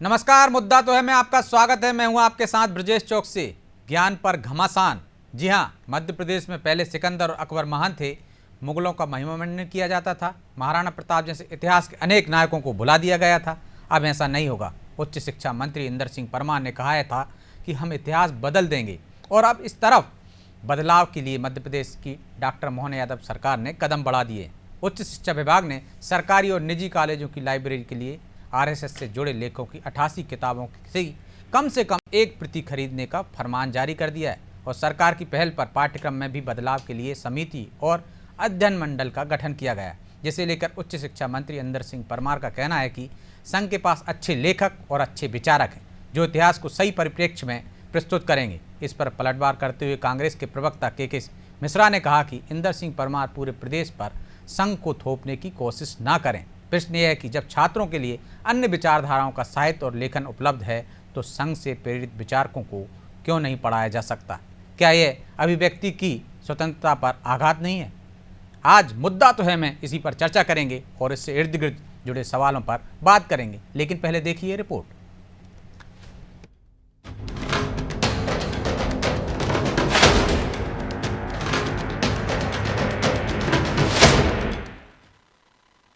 नमस्कार, मुद्दा तो है में आपका स्वागत है। मैं हूं आपके साथ ब्रजेश चौकसी। ज्ञान पर घमासान। जी हां, मध्य प्रदेश में पहले सिकंदर और अकबर महान थे। मुगलों का महिमामंडन किया जाता था। महाराणा प्रताप जैसे इतिहास के अनेक नायकों को भुला दिया गया था। अब ऐसा नहीं होगा। उच्च शिक्षा मंत्री इंदर सिंह परमार ने कहा था कि हम इतिहास बदल देंगे और अब इस तरफ बदलाव के लिए मध्य प्रदेश की डॉक्टर मोहन यादव सरकार ने कदम बढ़ा दिए। उच्च शिक्षा विभाग ने सरकारी और निजी कॉलेजों की लाइब्रेरी के लिए आरएसएस से जुड़े लेखकों की 88 किताबों से कम एक प्रति खरीदने का फरमान जारी कर दिया है और सरकार की पहल पर पाठ्यक्रम में भी बदलाव के लिए समिति और अध्ययन मंडल का गठन किया गया, जिसे लेकर उच्च शिक्षा मंत्री इंदर सिंह परमार का कहना है कि संघ के पास अच्छे लेखक और अच्छे विचारक हैं जो इतिहास को सही परिप्रेक्ष्य में प्रस्तुत करेंगे। इस पर पलटवार करते हुए कांग्रेस के प्रवक्ता के मिश्रा ने कहा कि इंदर सिंह परमार पूरे प्रदेश पर संघ को थोपने की कोशिश ना करें। प्रश्न यह है कि जब छात्रों के लिए अन्य विचारधाराओं का साहित्य और लेखन उपलब्ध है तो संघ से प्रेरित विचारकों को क्यों नहीं पढ़ाया जा सकता? क्या यह अभिव्यक्ति की स्वतंत्रता पर आघात नहीं है? आज मुद्दा तो है में इसी पर चर्चा करेंगे और इससे इर्द गिर्द जुड़े सवालों पर बात करेंगे, लेकिन पहले देखिए रिपोर्ट।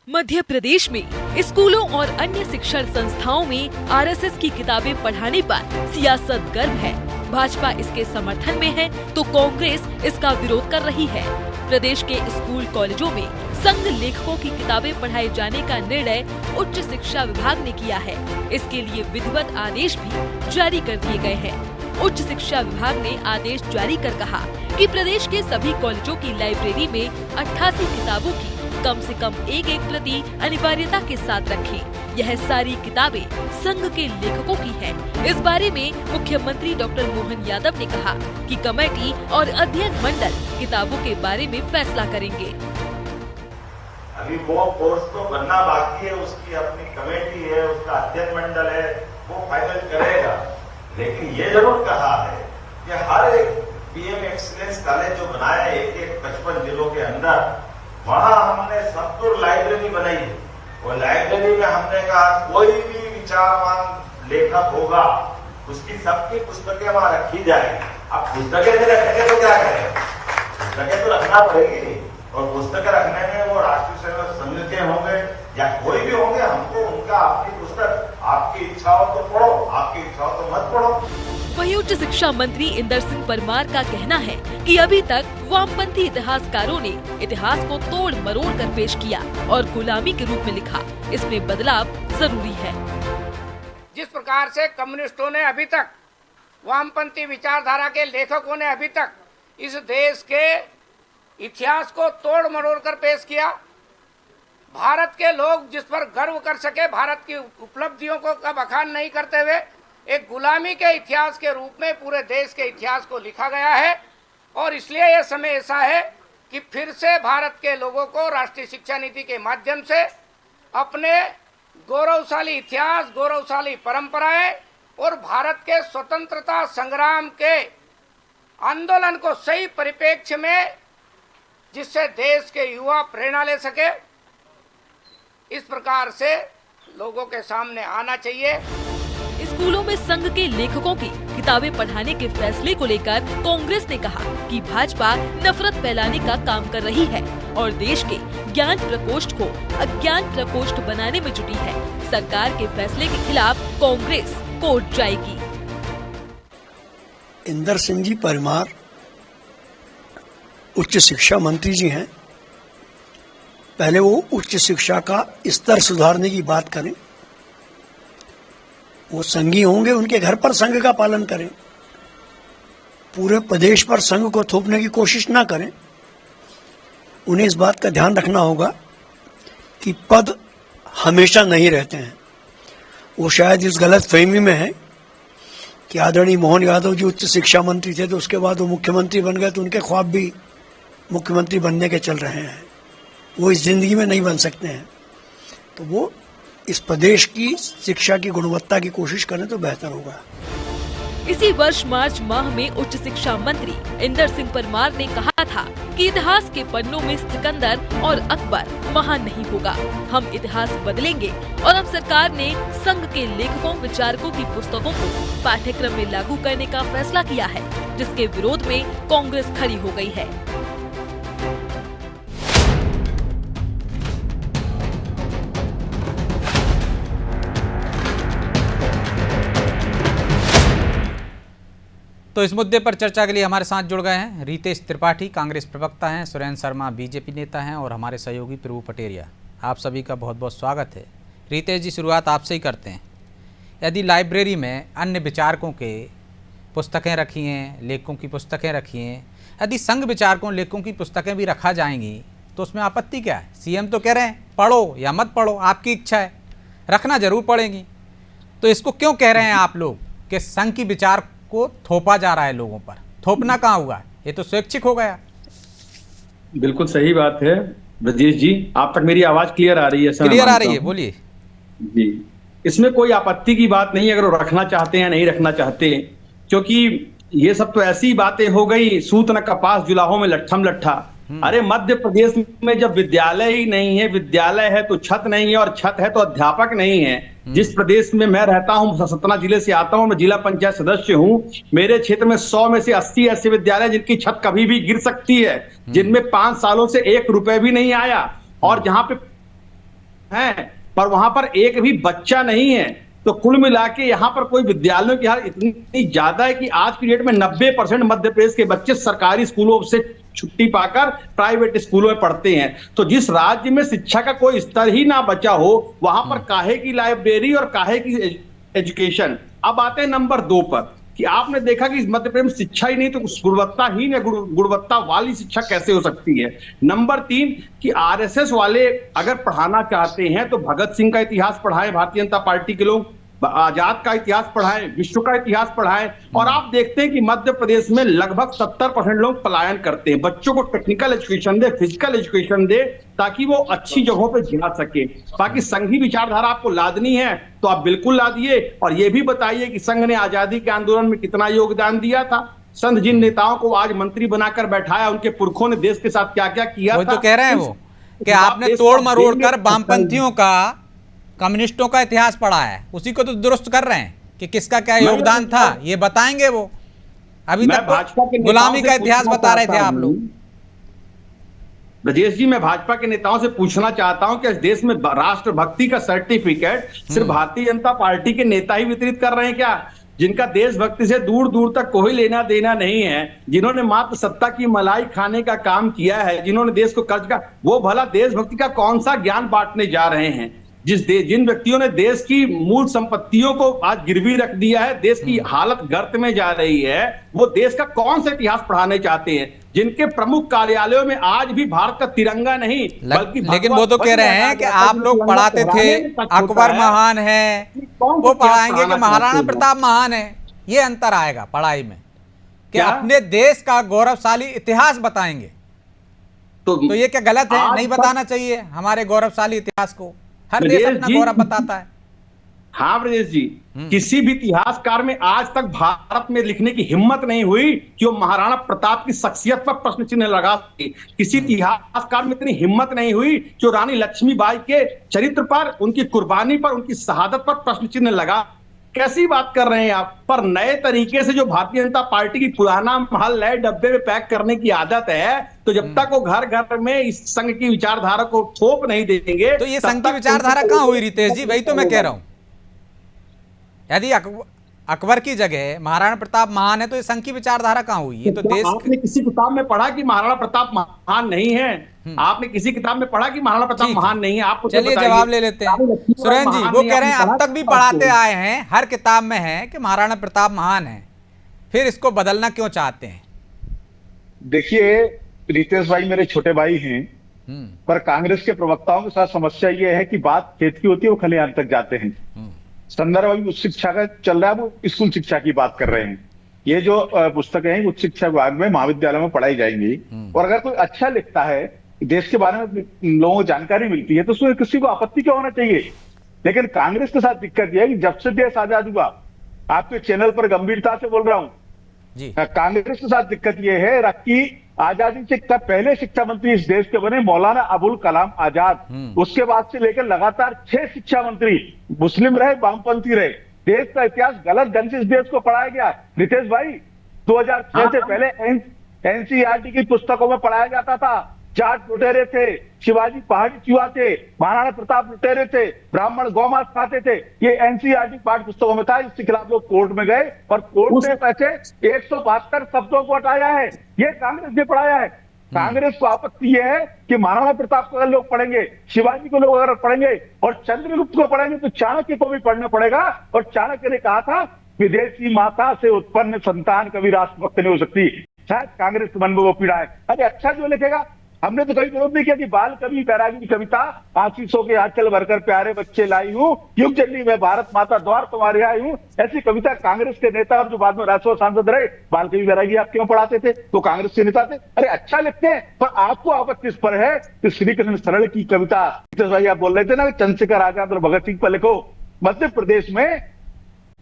मध्य प्रदेश में स्कूलों और अन्य शिक्षण संस्थाओं में आरएसएस की किताबें पढ़ाने पर सियासत गर्म है। भाजपा इसके समर्थन में है तो कांग्रेस इसका विरोध कर रही है। प्रदेश के स्कूल कॉलेजों में संघ लेखकों की किताबें पढ़ाए जाने का निर्णय उच्च शिक्षा विभाग ने किया है। इसके लिए विधिवत आदेश भी जारी कर दिए गए हैं। उच्च शिक्षा विभाग ने आदेश जारी कर कहा कि प्रदेश के सभी कॉलेजों की लाइब्रेरी में 88 किताबों की कम से कम एक प्रति अनिवार्यता के साथ रखें। यह सारी किताबें संघ के लेखकों की हैं। इस बारे में मुख्यमंत्री डॉक्टर मोहन यादव ने कहा कि कमेटी और अध्ययन मंडल किताबों के बारे में फैसला करेंगे। अभी वो कोर्स तो बनना बाकी है, उसकी अपनी कमेटी है, उसका अध्ययन मंडल है, वो फाइनल करेगा। लेकिन ये जरूर कहा है कि हर एक पीएम एक्सीलेंस कॉलेज जो बनाया है एक 55 जिलों के अंदर, वहां हमने संतुर लाइब्रेरी बनाई है। वो लाइब्रेरी में हमने कहा कोई भी विचारवान लेखक होगा उसकी सबकी पुस्तकें वहां रखी जाएगी। अब पुस्तकें नहीं रखेंगे तो क्या करें? पुस्तकें तो रखना पड़ेगी और पुस्तकें रखने में वो राष्ट्रीय सेवा संघ के होंगे या कोई भी होंगे, हमको उनका अपनी पुस्तक आपकी इच्छा हो तो पढ़ो, आपकी इच्छा हो तो मत पढ़ो। वहीं उच्च शिक्षा मंत्री इंदर सिंह परमार का कहना है कि अभी तक वामपंथी इतिहासकारों ने इतिहास को तोड़ मरोड़ कर पेश किया और गुलामी के रूप में लिखा। इसमें बदलाव जरूरी है। जिस प्रकार से कम्युनिस्टों ने अभी तक, वामपंथी विचारधारा के लेखकों ने अभी तक इस देश के इतिहास को तोड़ मरोड़ कर पेश किया, भारत के लोग जिस पर गर्व कर सके, भारत की उपलब्धियों को का बखान नहीं करते हुए एक गुलामी के इतिहास के रूप में पूरे देश के इतिहास को लिखा गया है। और इसलिए यह समय ऐसा है कि फिर से भारत के लोगों को राष्ट्रीय शिक्षा नीति के माध्यम से अपने गौरवशाली इतिहास, गौरवशाली परंपराएं और भारत के स्वतंत्रता संग्राम के आंदोलन को सही परिप्रेक्ष्य में, जिससे देश के युवा प्रेरणा ले सके, इस प्रकार से लोगों के सामने आना चाहिए। स्कूलों में संघ के लेखकों की किताबें पढ़ाने के फैसले को लेकर कांग्रेस ने कहा कि भाजपा नफरत फैलाने का काम कर रही है और देश के ज्ञान प्रकोष्ठ को अज्ञान प्रकोष्ठ बनाने में जुटी है। सरकार के फैसले के खिलाफ कांग्रेस कोर्ट जाएगी। इंदर सिंह जी परमार उच्च शिक्षा मंत्री जी हैं। पहले वो उच्च शिक्षा का स्तर सुधारने की बात करें। वो संघी होंगे, उनके घर पर संघ का पालन करें। पूरे प्रदेश पर संघ को थोपने की कोशिश ना करें। उन्हें इस बात का ध्यान रखना होगा कि पद हमेशा नहीं रहते हैं। वो शायद इस गलत फहमी में है कि आदरणीय मोहन यादव जी उच्च शिक्षा मंत्री थे तो उसके बाद वो मुख्यमंत्री बन गए, तो उनके ख्वाब भी मुख्यमंत्री बनने के चल रहे हैं। वो इस जिंदगी में नहीं बन सकते हैं। तो वो इस प्रदेश की शिक्षा की गुणवत्ता की कोशिश करें तो बेहतर होगा। इसी वर्ष मार्च माह में उच्च शिक्षा मंत्री इंदर सिंह परमार ने कहा था कि इतिहास के पन्नों में सिकंदर और अकबर महान नहीं होगा। हम इतिहास बदलेंगे और अब सरकार ने संघ के लेखकों विचारकों की पुस्तकों को पाठ्यक्रम में लागू करने का फैसला किया है, जिसके विरोध में कांग्रेस खड़ी हो गई है। तो इस मुद्दे पर चर्चा के लिए हमारे साथ जुड़ गए हैं रितेश त्रिपाठी, कांग्रेस प्रवक्ता हैं, सुरेंद्र शर्मा बीजेपी नेता हैं और हमारे सहयोगी प्रभु पटेरिया। आप सभी का बहुत बहुत स्वागत है। रितेश जी, शुरुआत आपसे ही करते हैं। यदि लाइब्रेरी में अन्य विचारकों के पुस्तकें रखी हैं, लेखकों की पुस्तकें रखी हैं, यदि संघ विचारकों लेखकों की पुस्तकें भी रखा जाएंगी तो उसमें आपत्ति क्या है? सीएम तो कह रहे हैं पढ़ो या मत पढ़ो, आपकी इच्छा है, रखना जरूर पड़ेगी। तो इसको क्यों कह रहे हैं आप लोग कि संघ की विचार को थोपा जा रहा है लोगों पर? थोपना कहाँ हुआ? ये तो स्वैच्छिक हो गया। बिल्कुल सही बात है ब्रजेश जी, आप तक मेरी आवाज क्लियर आ रही है? क्लियर आ रही है, बोलिए जी। इसमें कोई आपत्ति की बात नहीं है अगर वो रखना चाहते हैं, नहीं रखना चाहते, क्योंकि ये सब तो ऐसी बातें हो गई, सूत न कपास जुलाहों में लट्ठम लट्ठा। अरे मध्य प्रदेश में जब विद्यालय ही नहीं है, विद्यालय है तो छत नहीं है और छत है तो अध्यापक नहीं है। जिस प्रदेश में मैं रहता हूं, सतना जिले से आता हूं, मैं जिला पंचायत सदस्य हूं, मेरे क्षेत्र में 100 में से 80 ऐसे विद्यालय जिनकी छत कभी भी गिर सकती है, जिनमें 5 सालों से 1 रुपए भी नहीं आया, और जहां पे है पर वहां पर एक भी बच्चा नहीं है। तो कुल मिला के यहाँ पर कोई विद्यालयों की हाल इतनी ज्यादा है कि आज की डेट में 90% मध्य प्रदेश के बच्चे सरकारी स्कूलों से छुट्टी पाकर प्राइवेट स्कूलों में पढ़ते हैं। तो जिस राज्य में शिक्षा का कोई स्तर ही ना बचा हो, वहां पर काहे की लाइब्रेरी और काहे की एजुकेशन। अब आते हैं नंबर 2 पर कि आपने देखा कि मध्य प्रदेश में शिक्षा ही नहीं तो गुणवत्ताहीन या गुणवत्ता वाली शिक्षा कैसे हो सकती है। नंबर 3 कि आरएसएस वाले अगर पढ़ाना चाहते हैं तो भगत सिंह का इतिहास पढ़ाएं, भारतीय जनता पार्टी के लोग आजाद का इतिहास पढ़ाएं, विश्व का इतिहास पढ़ाएं, और आप देखते हैं कि मध्य प्रदेश में लगभग 70% लोग पलायन करते हैं। बच्चों को टेक्निकल एजुकेशन दे, फिजिकल एजुकेशन दे, ताकि वो अच्छी जगहों पे जा सके। बाकी संघी विचारधारा आपको लादनी है तो आप बिल्कुल लादिए, और ये भी बताइए कि संघ ने आजादी के आंदोलन में कितना योगदान दिया था। संघ जिन नेताओं को आज मंत्री बनाकर बैठाया, उनके पुरखों ने देश के साथ क्या क्या किया था। वो तो कह रहे हैं वो कि आपने तोड़ मरोड़ कर वामपंथियों का, कम्युनिस्टों का इतिहास पढ़ा है, उसी को तो दुरुस्त कर रहे हैं कि किसका क्या योगदान था, ये बताएंगे वो। अभी तक गुलामी का इतिहास बता रहे थे आप लोग। ब्रजेश जी, मैं भाजपा के नेताओं से पूछना चाहता हूं कि इस देश में राष्ट्रभक्ति का सर्टिफिकेट सिर्फ भारतीय जनता पार्टी के नेता ही वितरित कर रहे हैं क्या, जिनका देशभक्ति से दूर दूर तक कोई लेना देना नहीं है, जिन्होंने मात्र सत्ता की मलाई खाने का काम किया है, जिन्होंने देश को कर्ज का, वो भला देशभक्ति का कौन सा ज्ञान बांटने जा रहे हैं? जिन व्यक्तियों ने देश की मूल संपत्तियों को आज गिरवी रख दिया है, देश की हालत गर्त में जा रही है, वो देश का कौन सा इतिहास पढ़ाने चाहते हैं? जिनके प्रमुख कार्यालयों में आज भी भारत का तिरंगा नहीं बल्कि लेकिन वो तो कह रहे हैं कि आप लोग पढ़ाते थे अकबर महान है, वो पढ़ाएंगे कि महाराणा प्रताप महान है। ये अंतर आएगा पढ़ाई में कि अपने देश का गौरवशाली इतिहास बताएंगे। तो ये क्या गलत है? नहीं बताना चाहिए हमारे गौरवशाली इतिहास को? हर देश अपना गौरव बताता है। हाँ ब्रजेश जी, किसी भी इतिहासकार में आज तक भारत में लिखने की हिम्मत नहीं हुई कि वो महाराणा प्रताप की शख्सियत पर प्रश्न चिन्ह लगा सके। किसी इतिहासकार में इतनी हिम्मत नहीं हुई कि वो रानी लक्ष्मीबाई के चरित्र पर, उनकी कुर्बानी पर, उनकी शहादत पर प्रश्न चिन्ह लगा। कैसी बात कर रहे हैं आप? पर नए तरीके से जो भारतीय जनता पार्टी की पुराना महल नए डब्बे में पैक करने की आदत है, तो जब तक वो घर घर में इस संघ की विचारधारा को थोप नहीं देंगे, तो ये संघ की विचारधारा कहां हुई रितेश जी? वही तो मैं कह रहा हूं। यदि अकबर की जगह महाराणा प्रताप महान है तो ये संघ की विचारधारा कहां हुई? ये तो देश। आपने किसी किताब में पढ़ा कि महाराणा प्रताप महान नहीं है? आपने किसी किताब में पढ़ा कि महाराणा प्रताप महान नहीं है? आपको चलिए जवाब ले लेते हैं। सुरेंद्र जी, वो कह रहे हैं अब तक भी पढ़ाते आए हैं, हर किताब में है कि महाराणा प्रताप महान है, फिर इसको बदलना क्यों चाहते हैं? देखिए रितेश भाई मेरे छोटे भाई हैं, पर कांग्रेस के प्रवक्ताओं के साथ समस्या ये है कि बात खेत की होती है, वो खलिहान तक जाते हैं। संदर्भ अभी उच्च शिक्षा का चल रहा है, वो स्कूल शिक्षा की बात कर रहे हैं। ये जो पुस्तकें हैं उच्च शिक्षा विभाग में, महाविद्यालय में पढ़ाई जाएंगी, और अगर कोई अच्छा लिखता है, देश के बारे में लोगों को जानकारी मिलती है, तो उसमें किसी को आपत्ति क्यों होना चाहिए? लेकिन कांग्रेस के साथ दिक्कत यह है कि जब से देश आजाद हुआ, आपके चैनल पर गंभीरता से बोल रहा हूं, कांग्रेस के साथ दिक्कत यह है कि आजादी से कब पहले शिक्षा मंत्री इस देश के बने मौलाना अबुल कलाम आजाद। उसके बाद से लेकर लगातार 6 शिक्षा मंत्री मुस्लिम रहे, वामपंथी रहे। देश का इतिहास गलत ढंग से इस देश को पढ़ाया गया। नितेश भाई, 2006 से पहले एनसीईआरटी की पुस्तकों में पढ़ाया जाता था जाट लुटेरे थे, शिवाजी पहाड़ी चूहा थे, महाराणा प्रताप लुटेरे थे, ब्राह्मण गौमांस खाते थे। ये एनसीईआरटी पाठ्य पुस्तकों में था। इसके खिलाफ लोग कोर्ट में गए और कोर्ट ने पैसे 172 शब्दों को हटाया है। ये कांग्रेस ने पढ़ाया है। कांग्रेस को आपत्ति यह है कि महाराणा प्रताप को अगर लोग पढ़ेंगे, शिवाजी को लोग अगर पढ़ेंगे और चंद्रगुप्त को पढ़ेंगे तो चाणक्य को भी पढ़ना पड़ेगा। और चाणक्य ने कहा था विदेशी माता से उत्पन्न संतान कभी राष्ट्रभक्त नहीं हो सकती। शायद कांग्रेस के मन में वो पीड़ा है। अरे अच्छा जो लिखेगा, हमने तो कभी विरोध नहीं किया कि बाल कवि बैरागी की कविता आशीषों के आंचल भरकर प्यारे बच्चे लाई हूं, युग जननी में भारत माता द्वार तुम्हारे आई हूं। ऐसी कविता कांग्रेस के नेता और जो बाद में राज्यसभा सांसद रहे, बाल कवि बैरागी आप क्यों पढ़ाते थे? तो कांग्रेस के नेता थे। अरे अच्छा लिखते हैं, पर आपको आपत्ति इस पर है कि श्री कृष्ण सरल की कविता, भाई आप बोल रहे थे ना चंद्रशेखर आजाद और भगत सिंह पर लिखो। मध्य प्रदेश में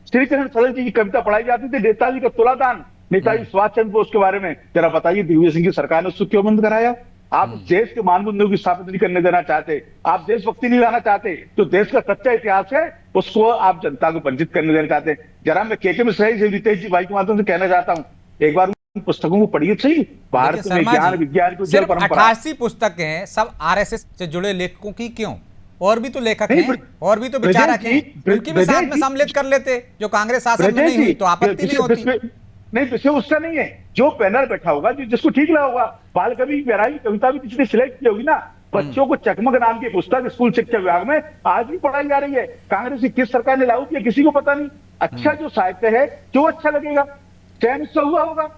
श्री कृष्ण सरल जी की कविता पढ़ाई जाती थी, नेताजी का तुलादान, नेताजी सुभाष चंद्र बोस के बारे में। जरा बताइए दिग्विजय सिंह की सरकार ने उसको क्यों बंद कराया? आप देश के मानदंडों की स्थापित नहीं करने देना चाहते, आप देशभक्ति नहीं लाना चाहते, जो देश का सच्चा इतिहास है उसको आप जनता को वंचित करने देना चाहते हैं। जरा मैं के मिश्रा जी रितेश जी भाई के माध्यम से कहना चाहता हूँ, एक बार उन पुस्तकों को पढ़िए सही। भारत में ज्ञान विज्ञान की उज्जवल परंपरा। 88 पुस्तकें हैं, सब आरएसएस से जुड़े लेखकों की क्यों? और भी तो लेखक हैं, और भी तो विचारक हैं, उनकी भी साथ में सम्मिलित कर लेते। जो कांग्रेस शासन में नहीं हुई तो आपत्ति नहीं होती। नहीं, विषय उसका नहीं है। जो पैनल बैठा होगा, जिसको ठीक लगा होगा, बाल कवि बैरागी कविता भी किसी ने सिलेक्ट की होगी ना। बच्चों को चकमक नाम की पुस्तक स्कूल शिक्षा विभाग में आज भी पढ़ाई जा रही है। कांग्रेस की किस सरकार ने लागू किया किसी को पता नहीं। अच्छा जो साहित्य है, जो अच्छा लगेगा, चयन इससे हुआ होगा।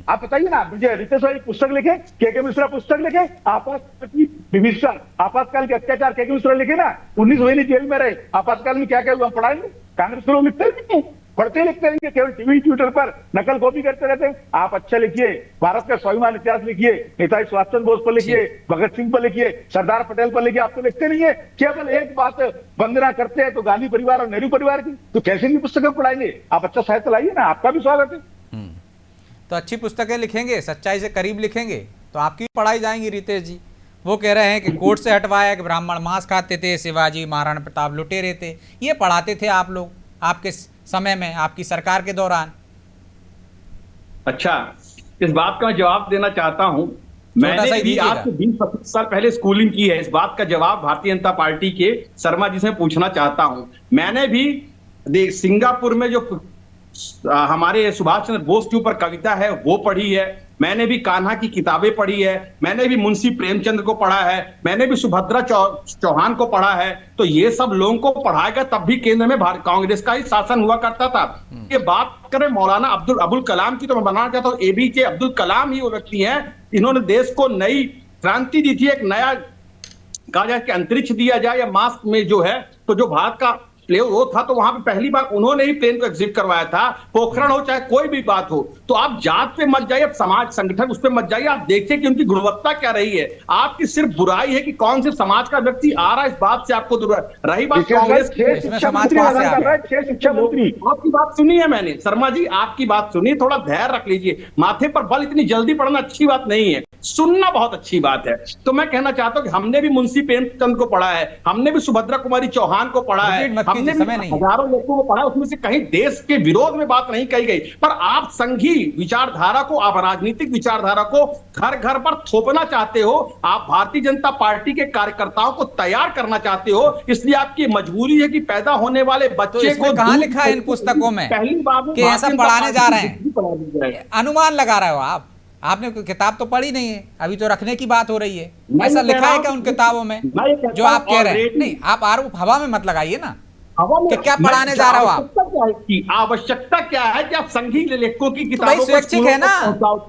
आप बताइए ना, मुझे रितेश भाई पुस्तक लिखे, के मिश्रा पुस्तक लिखे, आपातकाल की विभीषण, आपातकाल के अत्याचार के मिश्रा लिखे ना, 19 महीने जेल में रहे, आपातकाल में क्या क्या हुआ पढ़ाएंगे? कांग्रेस के लोग लिखते नहीं, पढ़ते लिखते रहेंगे, केवल टीवी ट्विटर पर नकल कॉपी करते रहते हैं। आप अच्छा लिखिए, भारत का स्वाभिमान इतिहास लिखिए, नेताजी सुभाष चंद्र बोस पर लिखिए, भगत सिंह पर लिखिए, सरदार पटेल पर लिखिए। आप तो लिखते नहीं है, केवल एक बात वंदना करते हैं तो गांधी परिवार और नेहरू परिवार की, तो कैसे भी पुस्तकें पढ़ाएंगे? आप अच्छा साहित्य लाइए ना, आपका भी स्वागत है। तो अच्छी पुस्तकें लिखेंगे, सच्चाई से करीब लिखेंगे तो आपकी पढ़ाई जाएंगी। रितेश जी वो कह रहे हैं कि कोर्ट से हटवाया कि ब्राह्मण मांस खाते थे, शिवाजी महाराणा प्रताप लुटेरे थे, ये पढ़ाते थे आप लोग आपके समय में, आपकी सरकार के दौरान। अच्छा, इस बात का जवाब देना चाहता हूं। मैंने भी आज से 20-25 साल पहले स्कूलिंग की है। इस बात का जवाब भारतीय जनता पार्टी के शर्मा जी से पूछना चाहता हूं। मैंने भी सिंगापुर में जो हमारे सुभाष चंद्र बोस के ऊपर कविता है वो पढ़ी है। मैंने भी कान्हा की किताबें पढ़ी है। मैंने भी मुंशी प्रेमचंद्र को पढ़ा है। मैंने भी सुभद्रा चौहान को पढ़ा है। तो ये सब लोगों को पढ़ाया गया, तब भी केंद्र में कांग्रेस का ही शासन हुआ करता था। ये बात करें मौलाना अबुल कलाम की, तो मैं बनाना चाहता हूँ एपीजे अब्दुल कलाम ही वो व्यक्ति हैं, इन्होंने देश को नई क्रांति दी थी। एक नया कहा जाए कि अंतरिक्ष दिया जाए या मार्स में जो है, तो जो भारत का प्लेन वो था, तो वहां पे पहली बार उन्होंने ही प्लेन को एग्जिट करवाया था। पोखरण हो चाहे कोई भी बात हो, तो आप जात पे मत जाइए, समाज संगठन उस पे मत जाइए, आप देखिए कि उनकी गुणवत्ता क्या रही है। आपकी सिर्फ बुराई है कि कौन से समाज का व्यक्ति आ रहा है, इस बात से आपको रही बात कांग्रेस आपकी बात सुनी है मैंने, शर्मा जी आपकी बात सुनी, थोड़ा धैर्य रख लीजिए। माथे पर बल इतनी जल्दी पड़ना अच्छी बात नहीं है, सुनना बहुत अच्छी बात है। तो मैं कहना चाहता हूं कि हमने भी मुंशी प्रेमचंद को पढ़ा है, हमने भी सुभद्रा कुमारी चौहान को पढ़ा है, हमने भी हजारों लोगों को पढ़ा, उसमें से कहीं देश के विरोध में बात नहीं कही गई। पर आप संघी विचारधारा को, आप राजनीतिक विचारधारा को घर घर पर थोपना चाहते हो, आप भारतीय जनता पार्टी के कार्यकर्ताओं को तैयार करना चाहते हो, इसलिए आपकी मजबूरी है कि पैदा होने वाले बच्चे को कहां लिखा है इन पुस्तकों में पहली बार कि ऐसा पढ़ाने जा रहे हैं? अनुमान लगा रहे हो आप, आपने किताब तो पढ़ी नहीं है, अभी तो रखने की बात हो रही है। ऐसा लिखा है क्या उन किताबों में जो आप कह रहे हैं? नहीं, आप आरोप हवा में मत लगाइए ना कि क्या पढ़ाने जा रहे हो आप। आवश्यकता क्या है कि आप संघी लेखकों की किताबों को स्वैच्छिक है ना,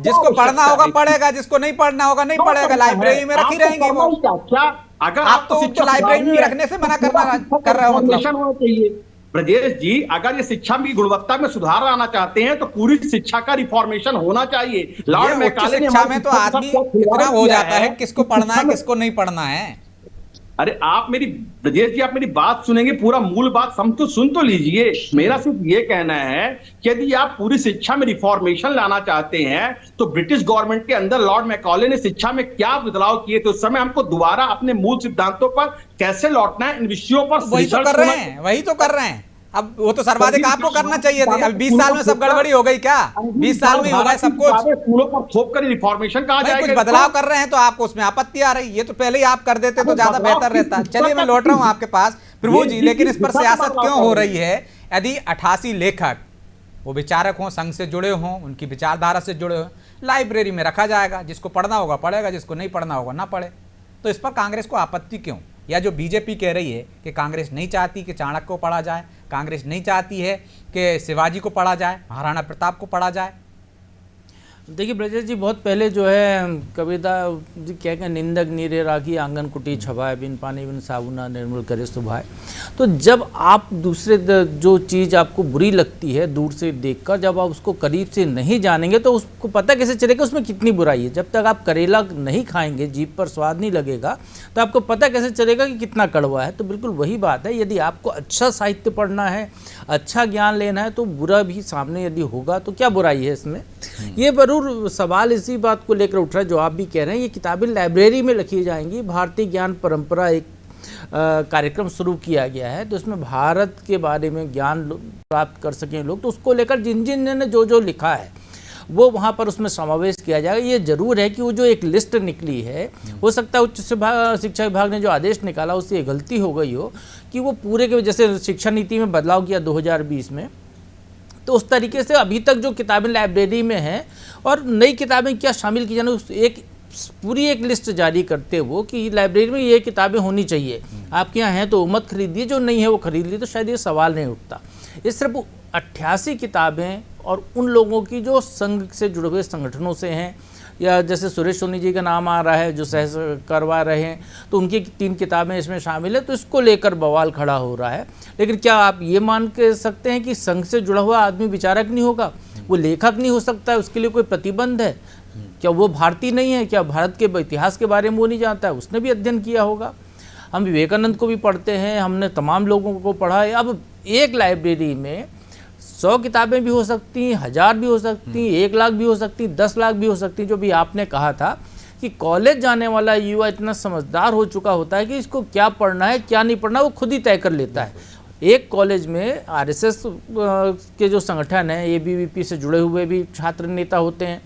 जिसको पढ़ना होगा पढ़ेगा, जिसको नहीं पढ़ना होगा नहीं पढ़ेगा, लाइब्रेरी में रखी रहेंगी वो। क्या अगर आप तो लाइब्रेरी में रखने से मना कर रहे हो मतलब? ब्रजेश जी, अगर ये शिक्षा की गुणवत्ता में सुधार लाना चाहते हैं तो पूरी शिक्षा का रिफॉर्मेशन होना चाहिए। लॉर्ड मैकाले ने शिक्षा में तो आदमी इतना हो जाता है किसको पढ़ना है किसको नहीं पढ़ना है। अरे आप मेरी, ब्रजेश जी आप मेरी बात सुनेंगे, पूरा मूल बात सुन तो लीजिए। मेरा सिर्फ ये कहना है कि यदि आप पूरी शिक्षा में रिफॉर्मेशन लाना चाहते हैं तो ब्रिटिश गवर्नमेंट के अंदर लॉर्ड मैकॉले ने शिक्षा में क्या बदलाव किए थे, उस समय हमको दोबारा अपने मूल सिद्धांतों पर कैसे लौटना है, इन विषयों पर वही तो कर रहे हैं, वही तो कर रहे हैं। अब वो तो सर्वाधिक आपको करना चाहिए थी। अब 20 साल में सब गड़बड़ी हो गई क्या? 20 साल में हो गया सब कुछ। स्कूलों पर थोप कर रिफॉर्मेशन कहा जाएगा। कुछ बदलाव कर रहे हैं तो आपको उसमें आपत्ति आ रही। ये तो पहले ही आप कर देते तो ज्यादा बेहतर रहता। चलिए मैं लौट रहा हूं आपके पास प्रभु जी, लेकिन इस पर सियासत क्यों हो रही है? यदि 88 लेखक वो विचारक हों, संघ से जुड़े हों, उनकी विचारधारा से जुड़े हों, लाइब्रेरी में रखा जाएगा, जिसको पढ़ना होगा पढ़ेगा, जिसको नहीं पढ़ना होगा ना पढ़े। तो इस पर कांग्रेस को आपत्ति क्यों? या जो बीजेपी कह रही है कि कांग्रेस नहीं चाहती कि चाणक्य को पढ़ा जाए, कांग्रेस नहीं चाहती है कि शिवाजी को पढ़ा जाए, महाराणा प्रताप को पढ़ा जाए। देखिए ब्रजेश जी, बहुत पहले जो है कविता जी क्या कहते, निंदक नीरे राखी आंगन कुटी छबाए, बिन पानी बिन साबुना निर्मल करे सुभाए। तो जब आप दूसरे जो चीज़ आपको बुरी लगती है दूर से देखकर, जब आप उसको करीब से नहीं जानेंगे तो उसको पता कैसे चलेगा उसमें कितनी बुराई है। जब तक आप करेला नहीं खाएंगे, जीभ पर स्वाद नहीं लगेगा, तो आपको पता कैसे चलेगा कि कितना कड़वा है। तो बिल्कुल वही बात है, यदि आपको अच्छा साहित्य पढ़ना है, अच्छा ज्ञान लेना है, तो बुरा भी सामने यदि होगा तो क्या बुराई है इसमें। ये जरूर सवाल इसी बात को लेकर उठ रहा है जो आप भी कह रहे हैं। ये किताबें लाइब्रेरी में लिखी जाएंगी। भारतीय ज्ञान परंपरा एक कार्यक्रम शुरू किया गया है, तो इसमें भारत के बारे में ज्ञान प्राप्त कर सकें लोग, तो उसको लेकर जिन जिन ने जो लिखा है वो वहाँ पर उसमें समावेश किया जाएगा। ये जरूर है कि वो जो एक लिस्ट निकली है, हो सकता है उच्च शिक्षा विभाग ने जो आदेश निकाला उससे गलती हो गई हो कि वो पूरे के, जैसे शिक्षा नीति में बदलाव किया 2020 में, तो उस तरीके से अभी तक जो किताबें लाइब्रेरी में हैं और नई किताबें क्या शामिल की जाना, एक पूरी एक लिस्ट जारी करते वो कि लाइब्रेरी में ये किताबें होनी चाहिए, आपके यहाँ हैं तो मत खरीदिए, जो नहीं है वो खरीद ली, तो शायद ये सवाल नहीं उठता। ये सिर्फ 88 किताबें और उन लोगों की जो संघ से जुड़े हुए संगठनों से हैं, या जैसे सुरेश सोनी जी का नाम आ रहा है जो सह करवा रहे हैं, तो उनकी 3 किताबें इसमें शामिल है, तो इसको लेकर बवाल खड़ा हो रहा है। लेकिन क्या आप ये मान के सकते हैं कि संघ से जुड़ा हुआ आदमी विचारक नहीं होगा, वो लेखक नहीं हो सकता है, उसके लिए कोई प्रतिबंध है? क्या वो भारतीय नहीं है? क्या भारत के इतिहास के बारे में वो नहीं जानता है? उसने भी अध्ययन किया होगा। हम विवेकानंद को भी पढ़ते हैं, हमने तमाम लोगों को पढ़ा है। अब एक लाइब्रेरी में 100 किताबें भी हो सकती, 1000 भी हो सकती, 1 लाख भी हो सकती, 10 लाख भी हो सकती। जो भी आपने कहा था कि कॉलेज जाने वाला युवा इतना समझदार हो चुका होता है कि इसको क्या पढ़ना है क्या नहीं पढ़ना वो खुद ही तय कर लेता है। एक कॉलेज में आरएसएस के जो संगठन हैं, एबीवीपी से जुड़े हुए भी छात्र नेता होते हैं,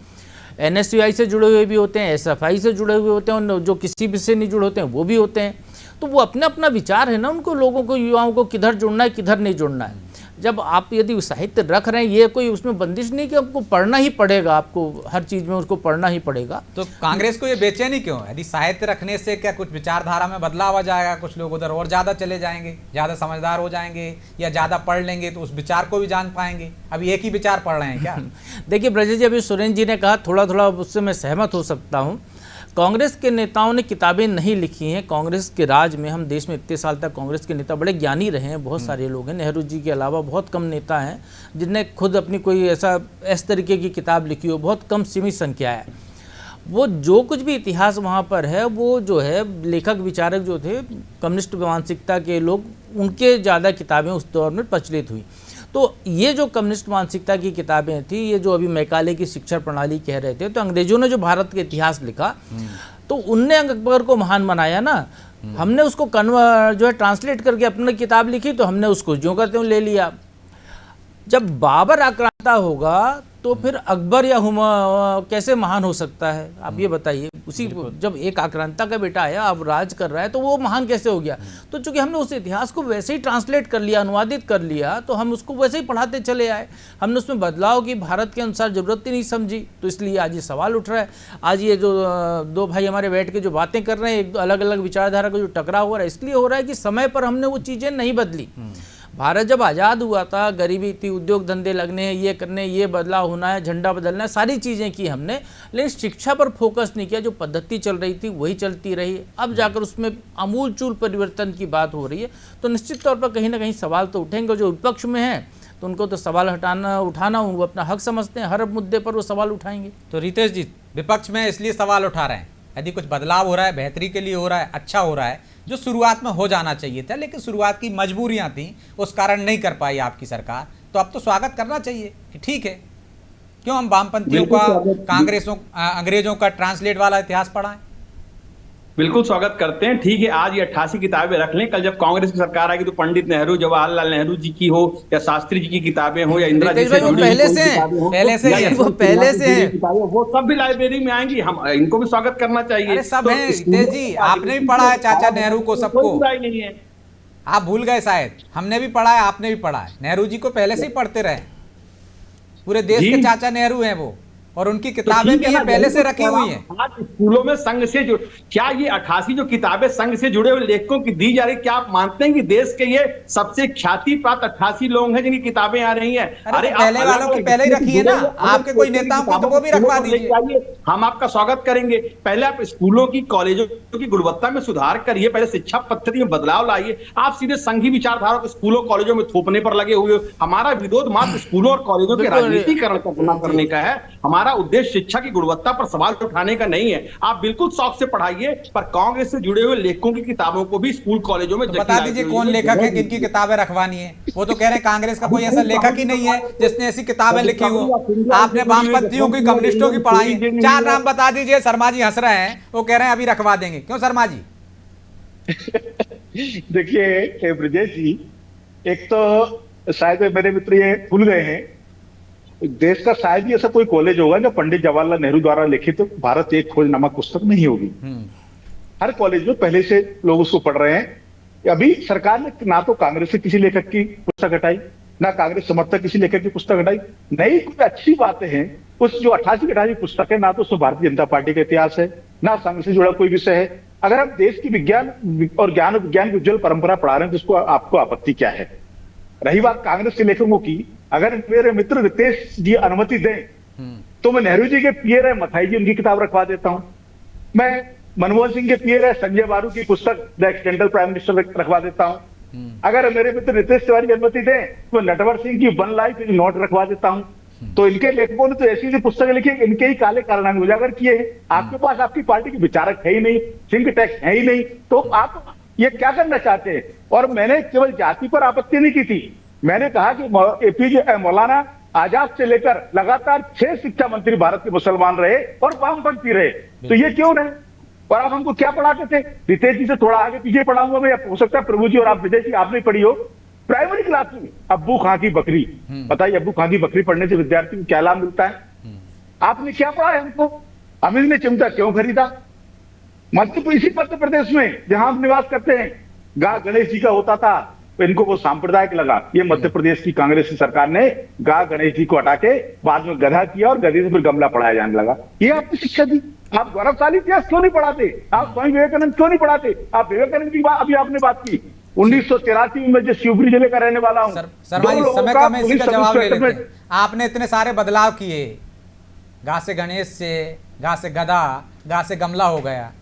एनएसयूआई से जुड़े हुए भी होते हैं, एसएफआई से जुड़े हुए होते हैं, और जो किसी भी से नहीं जुड़े होते हैं वो भी होते हैं। तो वो अपना अपना विचार है ना, उनको लोगों को, युवाओं को किधर जुड़ना है किधर नहीं जुड़ना है। जब आप यदि साहित्य रख रहे हैं, ये कोई उसमें बंदिश नहीं कि आपको पढ़ना ही पड़ेगा, आपको हर चीज़ में उसको पढ़ना ही पड़ेगा। तो कांग्रेस को ये बेचैनी क्यों? यदि साहित्य रखने से क्या कुछ विचारधारा में बदलाव आ जाएगा, कुछ लोग उधर और ज़्यादा चले जाएंगे, ज़्यादा समझदार हो जाएंगे, या ज़्यादा पढ़ लेंगे तो उस विचार को भी जान पाएंगे? अभी एक ही विचार पढ़ रहे हैं क्या? देखिए ब्रजेश जी, अभी सुरेंद्र जी ने कहा, थोड़ा थोड़ा उससे मैं सहमत हो सकता हूँ। कांग्रेस के नेताओं ने किताबें नहीं लिखी हैं। कांग्रेस के राज में, हम देश में इतने साल तक कांग्रेस के नेता बड़े ज्ञानी रहे हैं, बहुत सारे लोग हैं, नेहरू जी के अलावा बहुत कम नेता हैं जिनने खुद अपनी कोई ऐसा इस तरीके की किताब लिखी हो, बहुत कम सीमित संख्या है। वो जो कुछ भी इतिहास वहाँ पर है, वो जो है लेखक विचारक जो थे कम्युनिस्ट मानसिकता के लोग, उनके ज़्यादा किताबें उस दौर में प्रचलित हुई। तो ये जो कम्युनिस्ट मानसिकता की किताबें थी, ये जो अभी मैकाले की शिक्षा प्रणाली कह रहे थे, तो अंग्रेजों ने जो भारत के इतिहास लिखा तो उनने अकबर को महान बनाया ना। हमने उसको जो है ट्रांसलेट करके अपनी किताब लिखी, तो हमने उसको जो करते ले लिया। जब बाबर आक्रांता होगा तो फिर अकबर या कैसे महान हो सकता है, आप ये बताइए। उसी जब एक आक्रांता का बेटा आया, अब राज कर रहा है, तो वो महान कैसे हो गया? तो चूंकि हमने उस इतिहास को वैसे ही ट्रांसलेट कर लिया, अनुवादित कर लिया, तो हम उसको वैसे ही पढ़ाते चले आए। हमने उसमें बदलाव की भारत के अनुसार जरूरत ही नहीं समझी, तो इसलिए आज ये सवाल उठ रहा है। आज ये जो 2 भाई हमारे बैठ के जो बातें कर रहे हैं, एक अलग अलग विचारधारा का जो टकराव हो रहा है, इसलिए हो रहा है कि समय पर हमने वो चीज़ें नहीं बदली। भारत जब आज़ाद हुआ था, गरीबी थी, उद्योग धंधे लगने हैं, ये करने, ये बदलाव होना है, झंडा बदलना है, सारी चीज़ें की हमने, लेकिन शिक्षा पर फोकस नहीं किया। जो पद्धति चल रही थी वही चलती रही। अब जाकर उसमें आमूलचूल परिवर्तन की बात हो रही है, तो निश्चित तौर पर कहीं ना कहीं सवाल तो उठेंगे। जो विपक्ष में हैं तो उनको तो सवाल उठाना वो अपना हक समझते हैं, हर मुद्दे पर वो सवाल उठाएंगे। तो रितेश जी, विपक्ष में इसलिए सवाल उठा रहे हैं, यदि कुछ बदलाव हो रहा है, बेहतरी के लिए हो रहा है, अच्छा हो रहा है, जो शुरुआत में हो जाना चाहिए था, लेकिन शुरुआत की मजबूरियां थी, उस कारण नहीं कर पाई आपकी सरकार। तो अब तो स्वागत करना चाहिए कि ठीक है, क्यों हम वामपंथियों का, अंग्रेजों का ट्रांसलेट वाला इतिहास पढ़ाएं। बिल्कुल स्वागत करते हैं। ठीक है, आज ये 88 किताबें रख लें, कल जब कांग्रेस की सरकार आएगी तो पंडित नेहरू, जवाहरलाल नेहरू जी की हो या शास्त्री जी की किताबें हो या इंदिरा जी से जुड़ी पहले से हैं, वो सब भी लाइब्रेरी में आएंगी। हम इनको भी स्वागत करना चाहिए। अरे सब हैं रितेश जी, आपने भी पढ़ा है चाचा नेहरू को, सबको नहीं है, आप भूल गए शायद। हमने भी पढ़ा है, आपने भी पढ़ा है। नेहरू जी को पहले से ही पढ़ते रहे, पूरे देश के चाचा नेहरू हैं वो, और उनकी किताबें भी ये पहले से रखी हुई हैं। आज स्कूलों में संघ से क्या ये 88 जो किताबें संघ से जुड़े हुए लेखकों की दी जा रही, क्या आप मानते हैं कि देश के ये सबसे ख्याति प्राप्त 88 लोग हैं जिनकी किताबें आ रही हैं? अरे पहले वालों की पहले ही रखी है ना, आपके कोई नेताओं की तो वो भी रखवा दीजिए, हम आपका स्वागत करेंगे। पहले आप स्कूलों की, कॉलेजों की गुणवत्ता में सुधार करिए, पहले शिक्षा पद्धति में बदलाव लाइए। आप सीधे संघी विचारधारा को स्कूलों कॉलेजों में थोपने पर लगे हुए। हमारा विरोध मात्र स्कूलों और कॉलेजों के राजनीतिकरण का करने का है। हमारा उद्देश्य शिक्षा की गुणवत्ता पर सवाल उठाने का नहीं है। आप बिल्कुल शौक से पढ़ाइए, पर कांग्रेस से जुड़े हुए लेखकों की किताबों को भी स्कूल कॉलेजों में तो बता दीजिए कौन लेखक है जिनकी किताबें रखवानी है। वो तो कह रहे हैं कांग्रेस का कोई ऐसा लेखक ही नहीं है जिसने ऐसी किताबें लिखी हो। आपने वामपंथियों की, कम्युनिस्टों की पढ़ाई, 4 नाम बता दीजिए। शर्मा जी हंस रहे हैं, वो कह रहे हैं अभी रखवा देंगे। क्यों शर्मा जी? देखिए ब्रजेश जी, एक तो शायद मेरे मित्र ये भूल गए हैं, देश का शायद ही ऐसा कोई कॉलेज होगा जो पंडित जवाहरलाल नेहरू द्वारा लिखित तो भारत एक खोज नामक पुस्तक नहीं होगी। हर कॉलेज में पहले से लोग उसको पढ़ रहे हैं। अभी सरकार ने ना तो कांग्रेस से किसी लेखक की पुस्तक हटाई, ना कांग्रेस समर्थक किसी लेखक की पुस्तक हटाई। नई कुछ अच्छी बातें हैं। उस जो 88 पुस्तक है, ना तो उसमें भारतीय जनता पार्टी का इतिहास है, ना संघ से जुड़ा कोई विषय है। अगर हम देश की विज्ञान और विज्ञान की उज्जवल परंपरा पढ़ा रहे हैं तो उसको आपको आपत्ति क्या है? रही बात कांग्रेस के लेखकों की, अगर मेरे मित्र रितेश जी अनुमति दें तो मैं नेहरू जी के पिए रहे मथाई जी उनकी किताब रखवा देता हूं। मैं मनमोहन सिंह के पिए रहे संजय बारू की पुस्तक द एक्सीडेंटल प्राइम मिनिस्टर रखवा देता हूं। अगर मेरे मित्र रितेश तिवारी की अनुमति दें तो नटवर सिंह की वन लाइफ इज नॉट रखवा देता हूं। तो इनके लेखकों ने तो ऐसी पुस्तकें लिखी, इनके ही काले कारनामे उजागर किए हैं। आपके पास आपकी पार्टी के विचारक है ही नहीं, थिंक टैंक है ही नहीं, तो आप ये क्या करना चाहते हैं? और मैंने केवल जाति पर आपत्ति नहीं की थी, मैंने कहा कि एपीजे मौलाना आजाद से लेकर लगातार 6 शिक्षा मंत्री भारत के मुसलमान रहे और वामपंथी रहे, तो ये क्यों रहे? और आप हमको क्या पढ़ाते थे? रितेश जी से थोड़ा आगे पीछे पढ़ाऊंगा मैं, हो सकता है प्रभु जी और आप विजय जी आपने पढ़ी हो प्राइमरी क्लास में अब्बू खां की बकरी। बताइए अब्बू खां की बकरी पढ़ने से विद्यार्थी को क्या लाभ मिलता है? आपने क्या पढ़ा है हमको? अमित ने चिमटा क्यों खरीदा? इसी मध्य प्रदेश में जहां हम निवास करते हैं, गा गणेश जी का होता था तो इनको वो सांप्रदायिक लगा। ये मध्य प्रदेश की कांग्रेस की सरकार ने गा गणेश जी को हटा के बाद में गधा किया और गधे से फिर गमला पढ़ाया जाने लगा। ये आपकी शिक्षा दी। आप गौरवशाली इतिहास क्यों नहीं पढ़ाते? आप स्वामी विवेकानंद क्यों नहीं पढ़ाते? आप विवेकानंद की बात अभी आपने बात की, 1983 में जो शिवपुरी जिले का रहने वाला हूं। समय कम है, इसी का जवाब ले लेते हैं। आपने इतने सारे बदलाव किए, गा से गणेश से, गा से गधा, गा से गमला हो गया।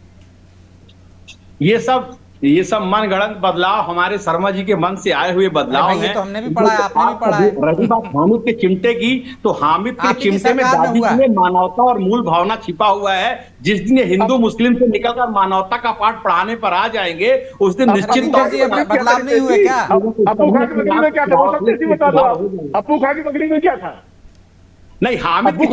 ये सब मनगढ़ंत बदलाव हमारे शर्मा जी के मन से आए हुए बदलाव हैं। तो हमने भी पढ़ा है, आपने भी पढ़ा है। रही बात हामिद के चिमटे की, तो हामिद के चिमटे में दादी में मानवता और मूल भावना छिपा हुआ है। जिस दिन हिंदू मुस्लिम से निकलकर मानवता का पाठ पढ़ाने पर आ जाएंगे, उस दिन निश्चित तौर पर बदलाव नहीं हुए क्या? अप्पू खां की बकरी में क्या था? अप्पू खां की बकरी में क्या था? नहीं, हामिद के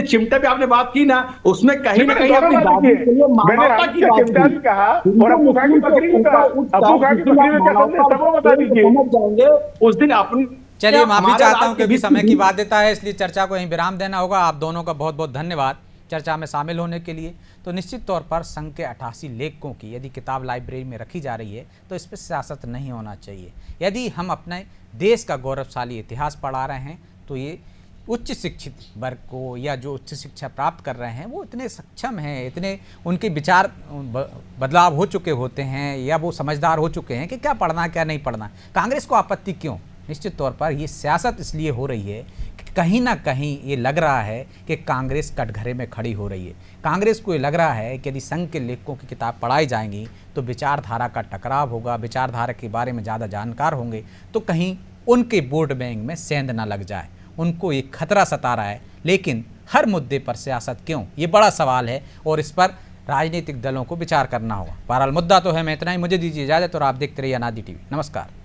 चिमटे पे आपने बात की ना, उसमें कहीं ना कहीं अपनी दादी के लिए मानवता की बात की कहा और अप्पू खां की बकरी में कहा। अप्पू खां की बकरी में क्या सबको बता दीजिए, समझ जाएंगे उस दिन अपनी। चलिए, माफी चाहता हूं क्योंकि समय की बाध्यता है, इसलिए चर्चा को यहीं विराम देना होगा। आप दोनों का बहुत बहुत धन्यवाद चर्चा में शामिल होने के लिए। तो निश्चित तौर पर संघ के 88 लेखकों की यदि किताब लाइब्रेरी में रखी जा रही है तो इस पर सियासत नहीं होना चाहिए। यदि हम अपने देश का गौरवशाली इतिहास पढ़ा रहे हैं तो ये उच्च शिक्षित वर्ग को या जो उच्च शिक्षा प्राप्त कर रहे हैं वो इतने सक्षम हैं, इतने उनके विचार बदलाव हो चुके होते हैं या वो समझदार हो चुके हैं कि क्या पढ़ना क्या नहीं पढ़ना। कांग्रेस को आपत्ति क्यों? निश्चित तौर पर ये सियासत इसलिए हो रही है कि कहीं ना कहीं ये लग रहा है कि कांग्रेस कटघरे में खड़ी हो रही है। कांग्रेस को ये लग रहा है कि यदि संघ के लेखकों की किताब पढ़ाई जाएंगी तो विचारधारा का टकराव होगा, विचारधारा के बारे में ज़्यादा जानकार होंगे तो कहीं उनके वोट बैंक में सेंध ना लग जाए। उनको एक खतरा सता रहा है। लेकिन हर मुद्दे पर सियासत क्यों, ये बड़ा सवाल है और इस पर राजनीतिक दलों को विचार करना होगा। बहरहाल मुद्दा तो है, मैं इतना ही, मुझे दीजिए इजाजत और आप देखते रहिए अनादि टीवी। नमस्कार।